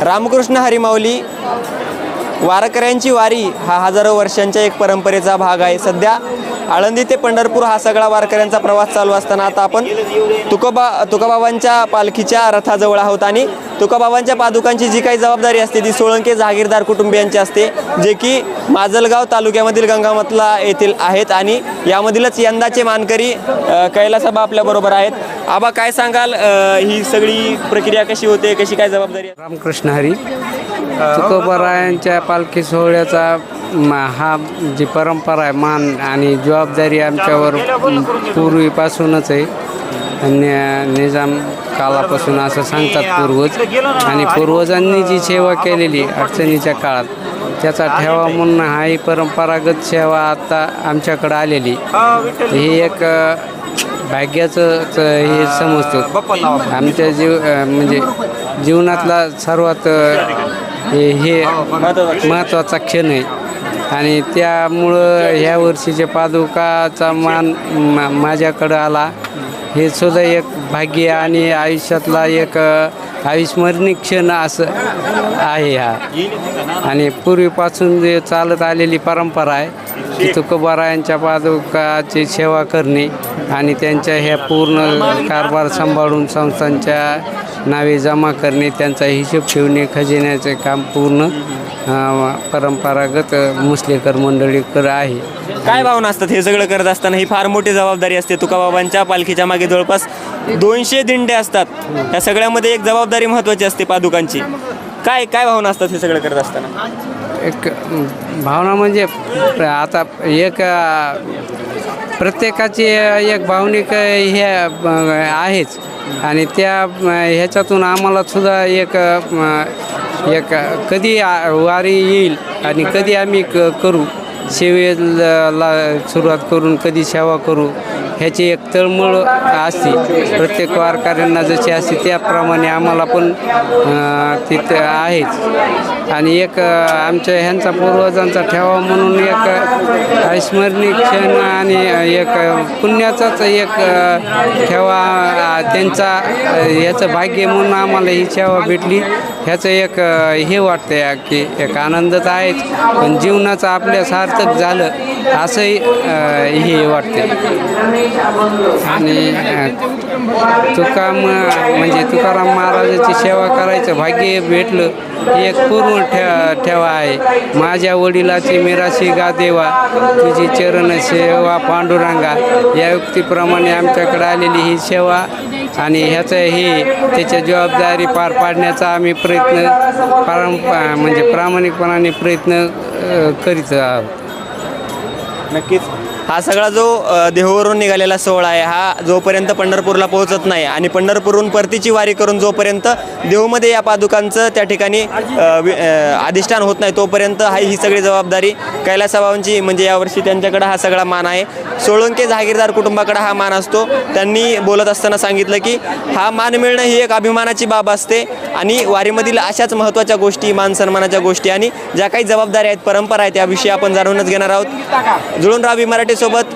रामकृष्ण हरी माऊली वारकऱ्यांची वारी हा हजारो वर्षांच्या एक परंपरेचा भाग आहे। सध्या आळंदी ते पंढरपूर हा सगळा वारकऱ्यांचा प्रवास चालू असताना आता आपण तुकोबाबांच्या पालखीच्या रथाजवळ आहोत आणि तुकोबाबांच्या पादुकांची जी काही जबाबदारी असते ती सोळंके जहागीरदार कुटुंबियांची असते, जे की माजलगाव तालुक्यामधील गंगामतला येथील आहेत आणि यामधीलच यंदाचे मानकरी कैलासआबा आपल्याबरोबर आहेत। आबा, काय सांगाल, ही सगळी प्रक्रिया कशी होते, कशी काय जबाबदारी? रामकृष्ण हरी तुकोबारायांच्या पालखी सोहळ्याचा हा जी परंपरा आहे, मान आणि जबाबदारी आमच्यावर पूर्वीपासूनच आहे। निजाम काळापासून असं सांगतात पूर्वज, आणि पूर्वजांनी जी सेवा केलेली अडचणीच्या काळात त्याचा ठेवा म्हणून ही परंपरागत सेवा आता आमच्याकडे आलेली, ही एक भाग्याचं हे समजतो। आमच्या म्हणजे जीवनातला सर्वात हे महत्त्वाचा क्षण आहे आणि त्यामुळं ह्या वर्षीच्या पादुकाचा मान माझ्याकडं आला, हे सुद्धा एक भाग्य आणि आयुष्यातला एक अविस्मरणीय क्षण असं आहे हा। आणि पूर्वीपासून जे चालत आलेली परंपरा आहे की तुकोबारायांच्या पादुकाची सेवा करणे आणि त्यांच्या ह्या पूर्ण कारभार सांभाळून संस्थांच्या नावे जमा करणे, त्यांचा हिशोब ठेवणे, खजिन्याचे काम पूर्ण परंपरागत मुसलेकर मंडळीकर आहे। काय भावना असतात हे सगळं करत असताना? ही फार मोठी जबाबदारी असते। तुकोबाबांच्या पालखीच्या मागे जवळपास 200 दिंडे असतात, त्या सगळ्यामध्ये एक जबाबदारी महत्त्वाची असते पादुकांची। काय काय भावना असतात हे सगळं करत असताना? एक भावना म्हणजे आता एक प्रत्येकाची एक भावनिक हे आहेच, आणि त्या ह्याच्यातून आम्हाला सुद्धा एक कधी वारी येईल आणि कधी आम्ही करू सेवेला सुरुवात करून कधी सेवा करू ह्याची एक तळमळ असते। प्रत्येक वारकऱ्यांना जशी असते त्याप्रमाणे आम्हाला पण तिथं आहेच, आणि एक आमच्या ह्यांचा पूर्वजांचा ठेवा म्हणून एक अविस्मरणीय क्षण आणि एक पुण्याचाच एक ठेवा त्यांचा ह्याचं भाग्य म्हणून आम्हाला ही सेवा भेटली, ह्याचं एक हे वाटतं की एक आनंदच आहेच, पण जीवनाचं आपल्या सार्थक झालं असंही हे वाटते। आणि म्हणजे तुकाराम महाराजाची सेवा करायचं भाग्य भेटलं ही एक पूर्ण ठेवा आहे। माझ्या वडिलाची मिराशी गा देवा, तुझी चरण सेवा पांडुरंगा, या युक्तीप्रमाणे आमच्याकडे आलेली ही सेवा आणि ह्याचं हे त्याच्या जबाबदारी पार पाडण्याचा आम्ही प्रयत्न म्हणजे प्रामाणिकपणाने प्रयत्न करीत आहोत। नक्कीच हा सगळा जो देहूवरून निघालेला सोहळा आहे, हा जोपर्यंत पंढरपूरला पोहोचत नाही आणि पंढरपूरहून परतीची वारी करून जोपर्यंत देहूमध्ये या पादुकांचं त्या ठिकाणी अधिष्ठान होत नाही, तोपर्यंत ही सगळी जबाबदारी कैलासबाबांची, म्हणजे यावर्षी त्यांच्याकडे हा सगळा मान आहे। सोळंके जहागीरदार कुटुंबाकडे हा मान असतो। त्यांनी बोलत असताना सांगितलं की हा मान मिळणं ही एक अभिमानाची बाब असते आणि वारीमधील अशाच महत्त्वाच्या गोष्टी, मान सन्मानाच्या गोष्टी आणि ज्या काही जबाबदाऱ्या आहेत, परंपरा आहेत, याविषयी आपण जाणूनच घेणार आहोत। जुळून राहावी मराठी सोबत।